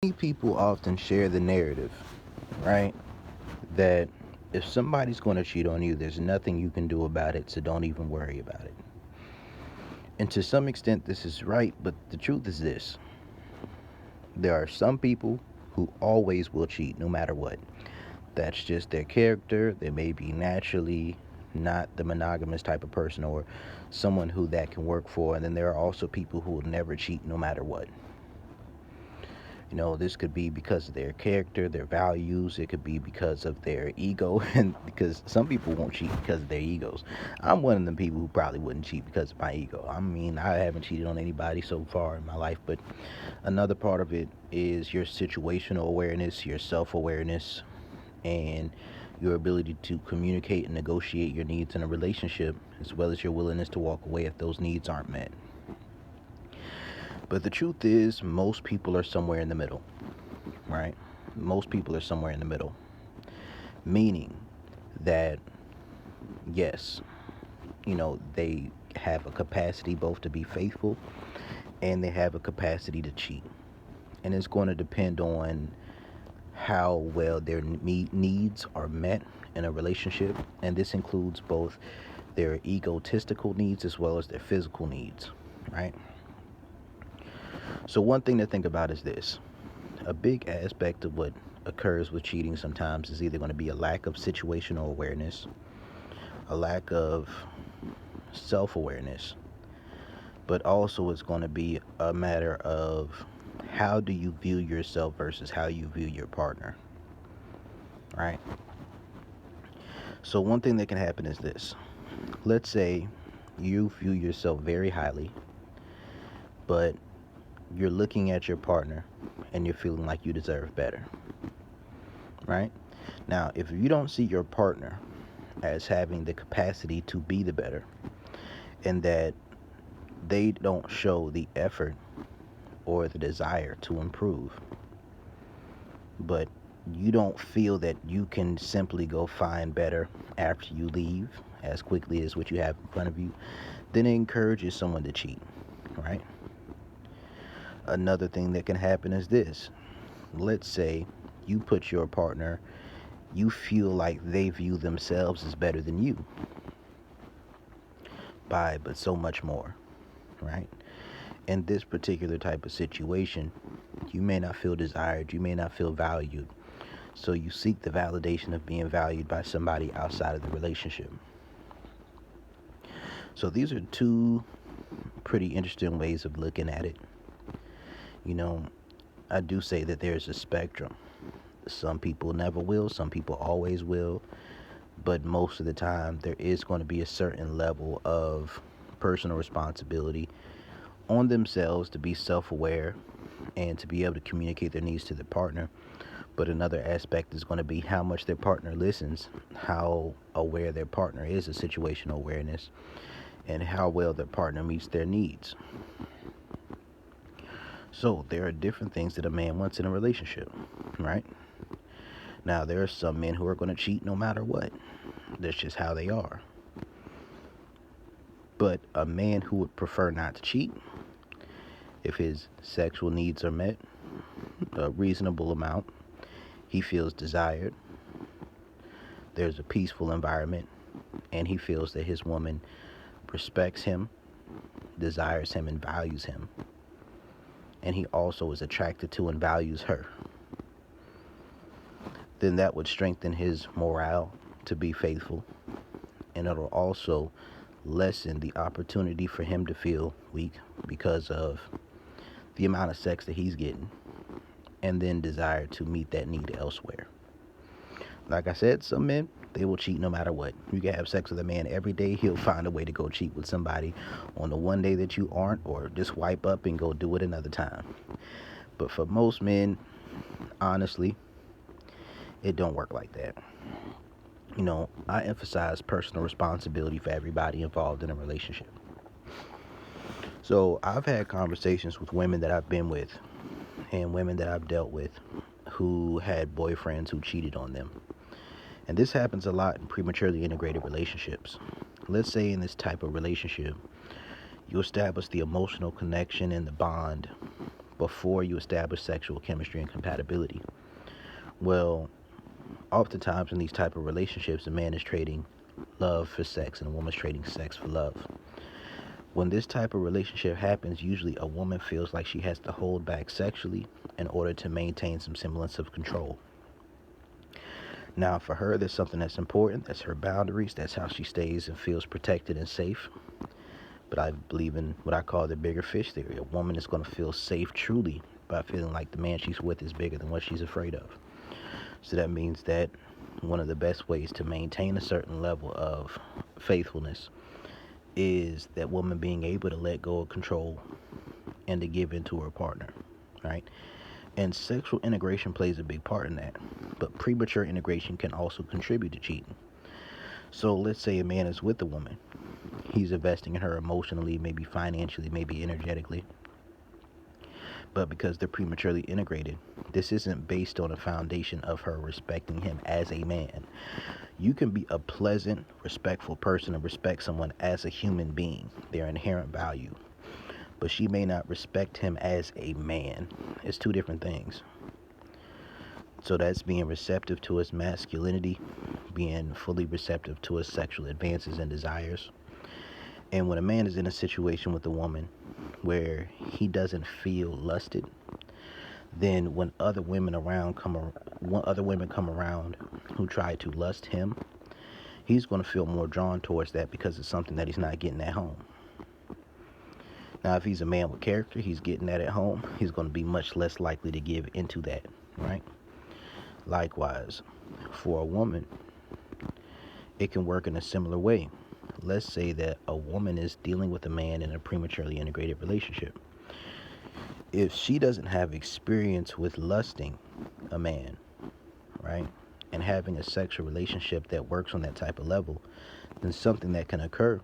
Many people often share the narrative, right? That if somebody's going to cheat on you, there's nothing you can do about it, so don't even worry about it. And to some extent, this is right, but the truth is this: there are some people who always will cheat no matter what. That's just their character. They may be naturally not the monogamous type of person or someone who that can work for. And then there are also people who will never cheat no matter what. This could be because of their character, their values. It could be because of their ego, and because some people won't cheat because of their egos. I'm one of them people who probably wouldn't cheat because of my ego. I mean, I haven't cheated on anybody so far in my life, but another part of it is your situational awareness, your self awareness, and your ability to communicate and negotiate your needs in a relationship, as well as your willingness to walk away if those needs aren't met. But the truth is, most people are somewhere in the middle, right? Most people are somewhere in the middle, meaning that, yes, they have a capacity both to be faithful and they have a capacity to cheat. And it's going to depend on how well their needs are met in a relationship. And this includes both their egotistical needs as well as their physical needs, right? So, one thing to think about is this: a big aspect of what occurs with cheating sometimes is either going to be a lack of situational awareness, a lack of self awareness, but also it's going to be a matter of how do you view yourself versus how you view your partner, right? So, one thing that can happen is this: let's say you view yourself very highly, but you're looking at your partner and you're feeling like you deserve better, right? Now, if you don't see your partner as having the capacity to be the better, and that they don't show the effort or the desire to improve, but you don't feel that you can simply go find better after you leave as quickly as what you have in front of you, then it encourages someone to cheat, right? Another thing that can happen is this: let's say you put your partner, you feel like they view themselves as better than you by but so much more, right? In this particular type of situation, you may not feel desired, you may not feel valued, so you seek the validation of being valued by somebody outside of the relationship. So these are two pretty interesting ways of looking at it. you know I do say that there's a spectrum. Some people never will, some people always will, but most of the time there is going to be a certain level of personal responsibility on themselves to be self-aware and to be able to communicate their needs to their partner. But another aspect is going to be how much their partner listens, how aware their partner is of situational awareness, and how well their partner meets their needs. So there are different things that a man wants in a relationship, right? Now, there are some men who are going to cheat no matter what. That's just how they are. But a man who would prefer not to cheat, if his sexual needs are met, a reasonable amount, he feels desired, there's a peaceful environment, and he feels that his woman respects him, desires him, and values him, and he also is attracted to and values her, then that would strengthen his morale to be faithful, and it'll also lessen the opportunity for him to feel weak because of the amount of sex that he's getting, and then desire to meet that need elsewhere. Like I said, some men, they will cheat no matter what. You can have sex with a man every day, he'll find a way to go cheat with somebody on the one day that you aren't, or just wipe up and go do it another time. But for most men, honestly, it don't work like that. I emphasize personal responsibility for everybody involved in a relationship. So I've had conversations with women that I've been with and women that I've dealt with who had boyfriends who cheated on them. And this happens a lot in prematurely integrated relationships. Let's say in this type of relationship, you establish the emotional connection and the bond before you establish sexual chemistry and compatibility. Well, oftentimes in these type of relationships, a man is trading love for sex and a woman's trading sex for love. When this type of relationship happens, usually a woman feels like she has to hold back sexually in order to maintain some semblance of control. Now, for her, there's something that's important. That's her boundaries. That's how she stays and feels protected and safe. But I believe in what I call the bigger fish theory. A woman is going to feel safe truly by feeling like the man she's with is bigger than what she's afraid of. So that means that one of the best ways to maintain a certain level of faithfulness is that woman being able to let go of control and to give into her partner, right? And sexual integration plays a big part in that. But premature integration can also contribute to cheating. So let's say a man is with a woman. He's investing in her emotionally, maybe financially, maybe energetically. But because they're prematurely integrated, this isn't based on a foundation of her respecting him as a man. You can be a pleasant, respectful person and respect someone as a human being, their inherent value. But she may not respect him as a man. It's two different things. So that's being receptive to his masculinity, being fully receptive to his sexual advances and desires. And when a man is in a situation with a woman where he doesn't feel lusted, then when other women come around who try to lust him, he's going to feel more drawn towards that because it's something that he's not getting at home. Now, if he's a man with character, he's getting that at home, he's going to be much less likely to give into that, right? Likewise, for a woman, it can work in a similar way. Let's say that a woman is dealing with a man in a prematurely integrated relationship. If she doesn't have experience with lusting a man, right, and having a sexual relationship that works on that type of level, then something that can occur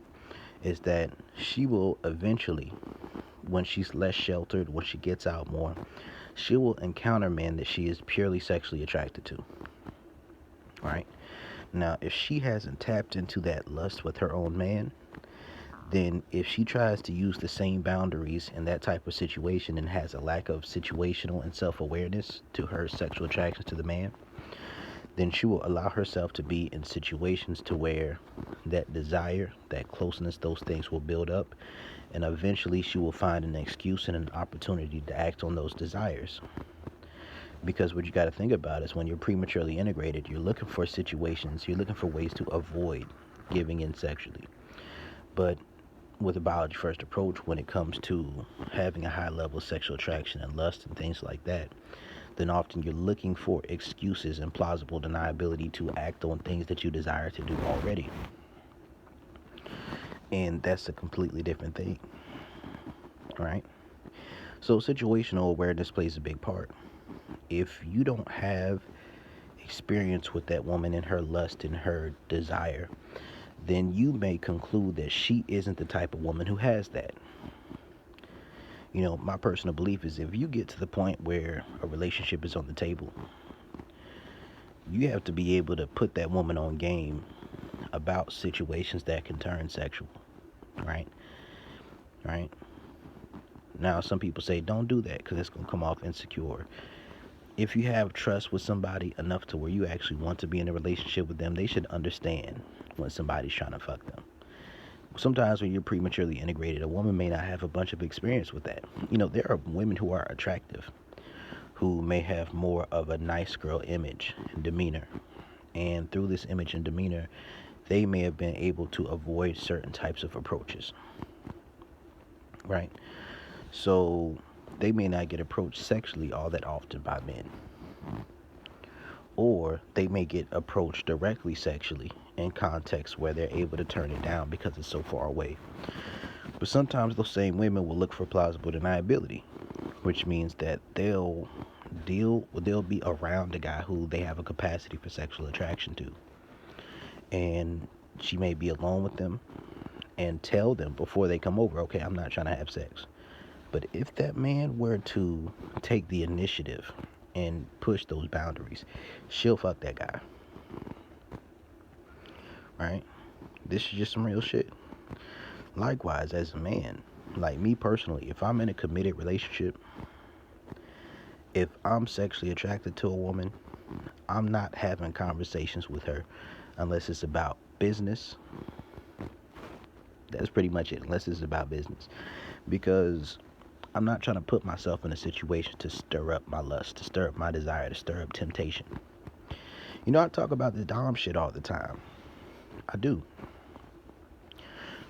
is that she will eventually, when she's less sheltered, when she gets out more, she will encounter men that she is purely sexually attracted to, right? Now, if she hasn't tapped into that lust with her own man, then if she tries to use the same boundaries in that type of situation and has a lack of situational and self-awareness to her sexual attractions to the man, then she will allow herself to be in situations to where that desire, that closeness, those things will build up, and eventually she will find an excuse and an opportunity to act on those desires. Because what you got to think about is when you're prematurely integrated, you're looking for situations, you're looking for ways to avoid giving in sexually. But with a biology first approach, when it comes to having a high level of sexual attraction and lust and things like that, then often you're looking for excuses and plausible deniability to act on things that you desire to do already. And that's a completely different thing, right? So situational awareness plays a big part. If you don't have experience with that woman and her lust and her desire, then you may conclude that she isn't the type of woman who has that. You know, my personal belief is if you get to the point where a relationship is on the table, you have to be able to put that woman on game about situations that can turn sexual, right? Right? Now, some people say don't do that because it's going to come off insecure. If you have trust with somebody enough to where you actually want to be in a relationship with them, they should understand when somebody's trying to fuck them. Sometimes when you're prematurely integrated, a woman may not have a bunch of experience with that. You know, there are women who are attractive who may have more of a nice girl image and demeanor. And through this image and demeanor, they may have been able to avoid certain types of approaches, right? So they may not get approached sexually all that often by men. Or they may get approached directly sexually in contexts where they're able to turn it down because it's so far away. But sometimes those same women will look for plausible deniability, which means that they'll be around a guy who they have a capacity for sexual attraction to. And she may be alone with them and tell them before they come over, okay, I'm not trying to have sex. But if that man were to take the initiative and push those boundaries, she'll fuck that guy. Right? This is just some real shit. Likewise, as a man, like me personally, if I'm in a committed relationship, If I'm sexually attracted to a woman, I'm not having conversations with her unless it's about business. That's pretty much it, unless it's about business. Because I'm not trying to put myself in a situation to stir up my lust, to stir up my desire, to stir up temptation. You know, I talk about the Dom shit all the time. I do.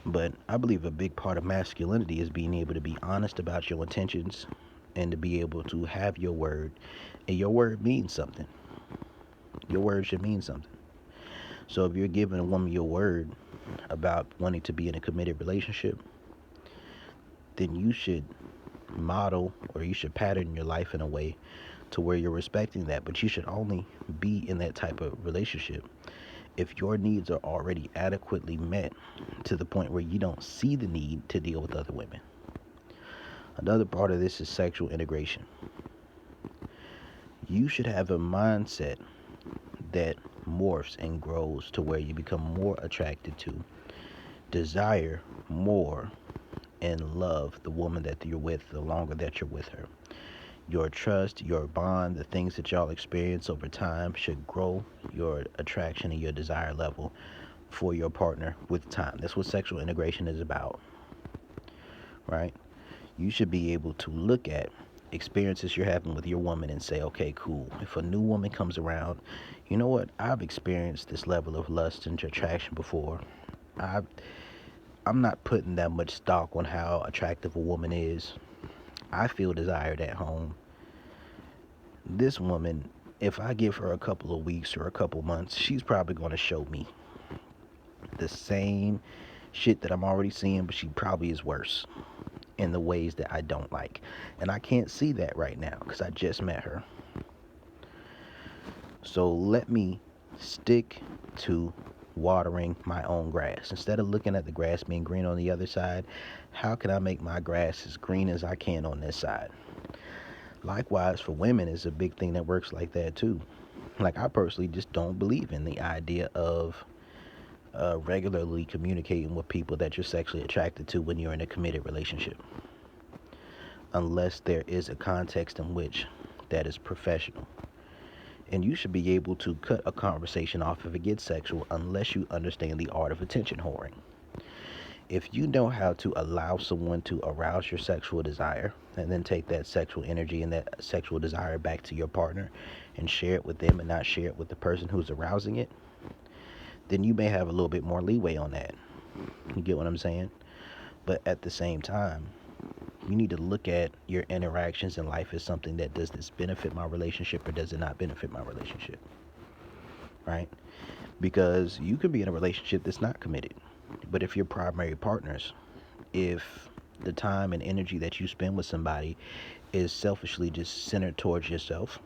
But I believe a big part of masculinity is being able to be honest about your intentions and to be able to have your word. And your word means something. Your word should mean something. So if you're giving a woman your word about wanting to be in a committed relationship, then you should model or you should pattern your life in a way to where you're respecting that. But you should only be in that type of relationship if your needs are already adequately met to the point where you don't see the need to deal with other women. Another part of this is sexual integration. You should have a mindset that morphs and grows to where you become more attracted to, desire more, and love the woman that you're with the longer that you're with her. Your trust, your bond, the things that y'all experience over time should grow your attraction and your desire level for your partner with time. That's what sexual integration is about, right? You should be able to look at experiences you're having with your woman and say, okay, cool. If a new woman comes around, you know what? I've experienced this level of lust and attraction before. I'm not putting that much stock on how attractive a woman is. I feel desired at home. This woman, if I give her a couple of weeks or a couple months, she's probably going to show me the same shit that I'm already seeing, but she probably is worse in the ways that I don't like. And I can't see that right now because I just met her. So let me stick to watering my own grass. Instead of looking at the grass being green on the other side, how can I make my grass as green as I can on this side? Likewise, for women, is a big thing that works like that too. Like, I personally just don't believe in the idea of regularly communicating with people that you're sexually attracted to when you're in a committed relationship, unless there is a context in which that is professional. And you should be able to cut a conversation off if it gets sexual unless you understand the art of attention whoring. If you know how to allow someone to arouse your sexual desire and then take that sexual energy and that sexual desire back to your partner and share it with them and not share it with the person who's arousing it, then you may have a little bit more leeway on that. You get what I'm saying? But at the same time, you need to look at your interactions in life as something that, does this benefit my relationship or does it not benefit my relationship? Right? Because you could be in a relationship that's not committed. But if you're primary partners, if the time and energy that you spend with somebody is selfishly just centered towards yourself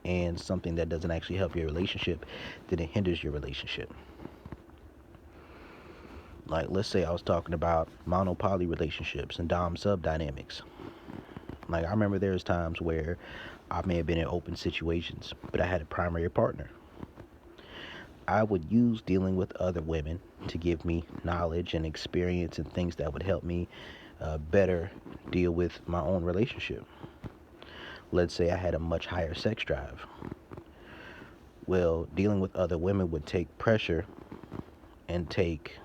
and something that doesn't actually help your relationship, then it hinders your relationship. Like, let's say I was talking about mono-poly relationships and dom-sub dynamics. Like, I remember there was times where I may have been in open situations, but I had a primary partner. I would use dealing with other women to give me knowledge and experience and things that would help me better deal with my own relationship. Let's say I had a much higher sex drive. Well, dealing with other women would take pressure and take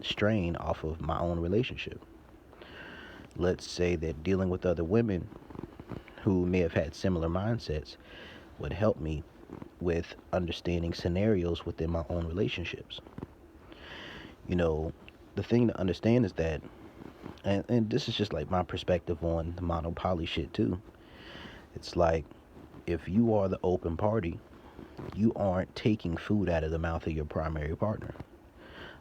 strain off of my own relationship. Let's say that dealing with other women who may have had similar mindsets would help me with understanding scenarios within my own relationships. You know, the thing to understand is that, and this is just like my perspective on the mono-poly shit too. It's like, if you are the open party, you aren't taking food out of the mouth of your primary partner.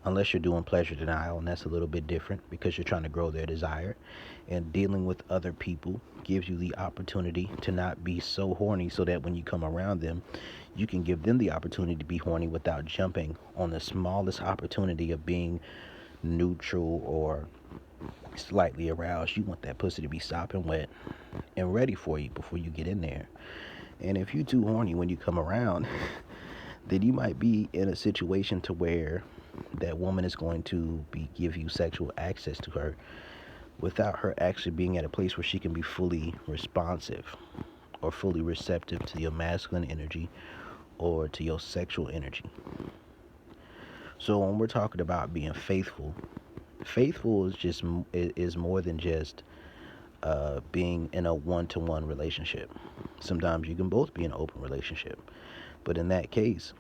Unless you're doing pleasure denial, and that's a little bit different because you're trying to grow their desire. And dealing with other people gives you the opportunity to not be so horny so that when you come around them, you can give them the opportunity to be horny without jumping on the smallest opportunity of being neutral or slightly aroused. You want that pussy to be sopping wet and ready for you before you get in there. And if you're too horny when you come around, then you might be in a situation to where that woman is going to give you sexual access to her without her actually being at a place where she can be fully responsive or fully receptive to your masculine energy or to your sexual energy. So when we're talking about being faithful, faithful is more than just being in a one-to-one relationship. Sometimes you can both be in an open relationship, but in that case,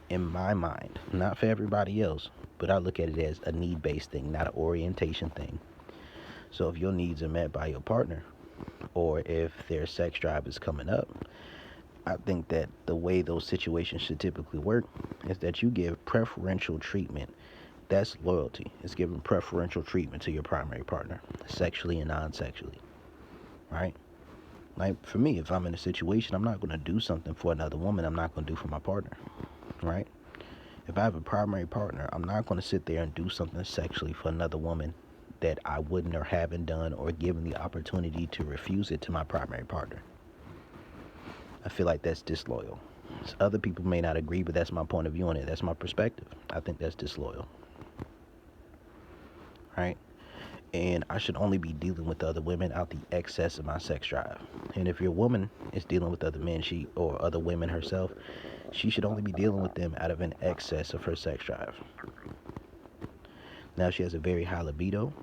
in my mind, not for everybody else, but I look at it as a need-based thing, not an orientation thing. So if your needs are met by your partner, or if their sex drive is coming up, I think that the way those situations should typically work is that you give preferential treatment. That's loyalty. It's giving preferential treatment to your primary partner, sexually and non-sexually, right? Like for me, if I'm in a situation, I'm not going to do something for another woman I'm not going to do for my partner, right? If I have a primary partner, I'm not going to sit there and do something sexually for another woman that I wouldn't or haven't done or given the opportunity to refuse it to my primary partner. I feel like that's disloyal. Other people may not agree, but that's my point of view on it. That's my perspective. I think that's disloyal, right? And I should only be dealing with other women out the excess of my sex drive. And if your woman is dealing with other men, or other women herself, she should only be dealing with them out of an excess of her sex drive. Now, if she has a very high libido,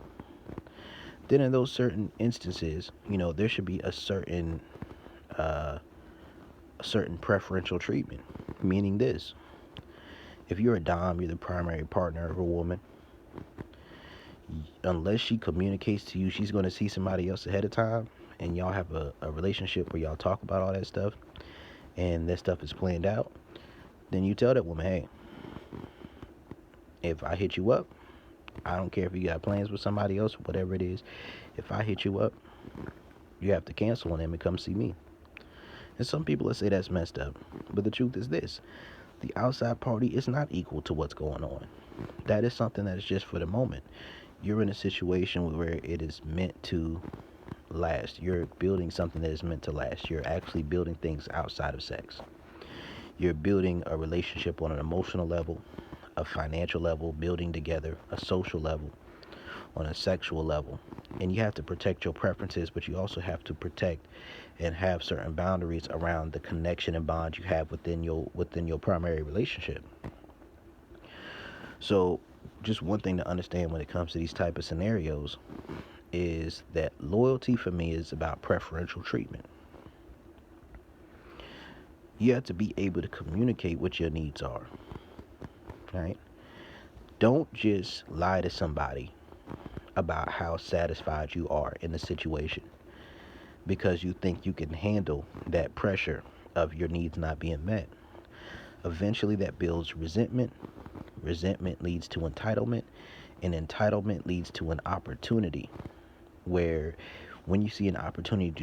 then in those certain instances, there should be a certain preferential treatment. Meaning this: if you're a dom, you're the primary partner of a woman. Unless she communicates to you she's going to see somebody else ahead of time, and y'all have a relationship where y'all talk about all that stuff, and that stuff is planned out, then you tell that woman, hey, if I hit you up, I don't care if you got plans with somebody else, whatever it is, if I hit you up, you have to cancel on them and come see me. And some people will say that's messed up, but the truth is this: the outside party is not equal to what's going on. That is something that is just for the moment. You're in a situation where it is meant to last. You're building something that is meant to last. You're actually building things outside of sex. You're building a relationship on an emotional level, a financial level, building together, a social level, on a sexual level. And you have to protect your preferences, but you also have to protect and have certain boundaries around the connection and bond you have within your primary relationship. So just one thing to understand when it comes to these type of scenarios is that loyalty for me is about preferential treatment. You have to be able to communicate what your needs are, right? Don't just lie to somebody about how satisfied you are in the situation because you think you can handle that pressure of your needs not being met. Eventually that builds resentment. Resentment leads to entitlement, and entitlement leads to an opportunity where when you see an opportunity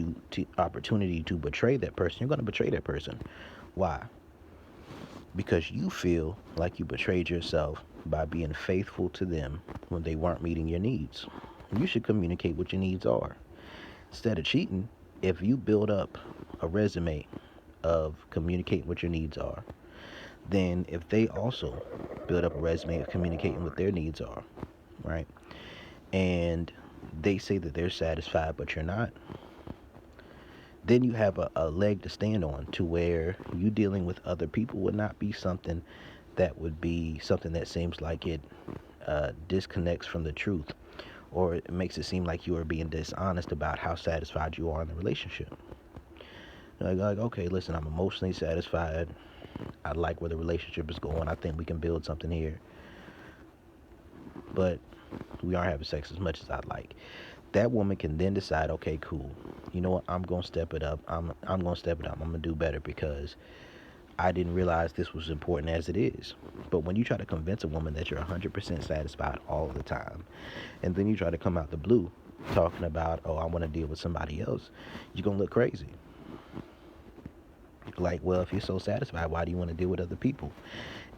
to betray that person, you're going to betray that person. Why? Because you feel like you betrayed yourself by being faithful to them when they weren't meeting your needs. You should communicate what your needs are. Instead of cheating, if you build up a resume of communicating what your needs are, then if they also build up a resume of communicating what their needs are, right? And they say that they're satisfied, but you're not, then you have a leg to stand on to where you dealing with other people would not be something that seems like it disconnects from the truth, or it makes it seem like you are being dishonest about how satisfied you are in the relationship. Like, okay, listen, I'm emotionally satisfied. I like where the relationship is going. I think we can build something here. But we aren't having sex as much as I'd like. That woman can then decide, okay, cool. You know what? I'm going to step it up. I'm going to step it up. I'm going to do better because I didn't realize this was important as it is. But when you try to convince a woman that you're 100% satisfied all the time, and then you try to come out the blue talking about, oh, I want to deal with somebody else, you're going to look crazy. Like, well, if you're so satisfied, why do you want to deal with other people?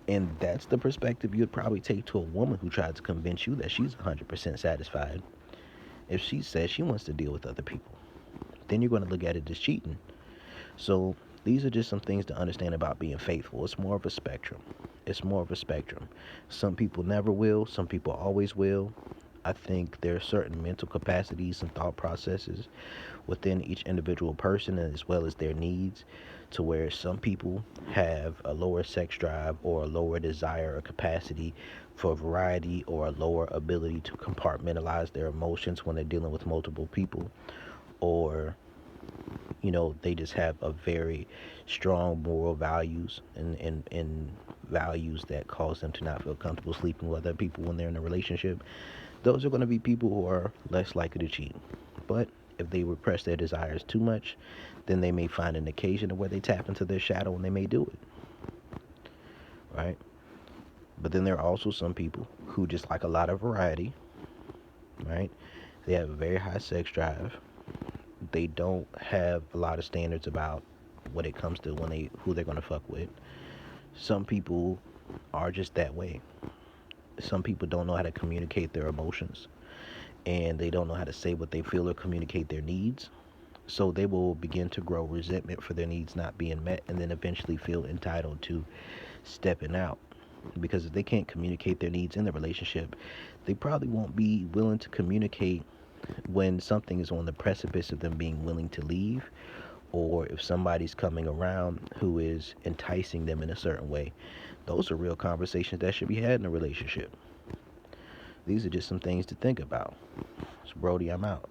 And that's the perspective you'd probably take to a woman who tries to convince you that she's 100% satisfied. If she says she wants to deal with other people, then you're going to look at it as cheating. So these are just some things to understand about being faithful. It's more of a spectrum. Some people never will. Some people always will. I think there are certain mental capacities and thought processes within each individual person, as well as their needs, to where some people have a lower sex drive or a lower desire or capacity for variety, or a lower ability to compartmentalize their emotions when they're dealing with multiple people, or they just have a very strong moral values and values that cause them to not feel comfortable sleeping with other people when they're in a relationship. Those are going to be people who are less likely to cheat. But if they repress their desires too much, then they may find an occasion where they tap into their shadow and they may do it, right? But then there are also some people who just like a lot of variety, right? They have a very high sex drive. They don't have a lot of standards about what it comes to who they're going to fuck with. Some people are just that way. Some people don't know how to communicate their emotions, and they don't know how to say what they feel or communicate their needs. So they will begin to grow resentment for their needs not being met, and then eventually feel entitled to stepping out. Because if they can't communicate their needs in the relationship, they probably won't be willing to communicate when something is on the precipice of them being willing to leave, or if somebody's coming around who is enticing them in a certain way. Those are real conversations that should be had in a relationship. These are just some things to think about. So Brody, I'm out.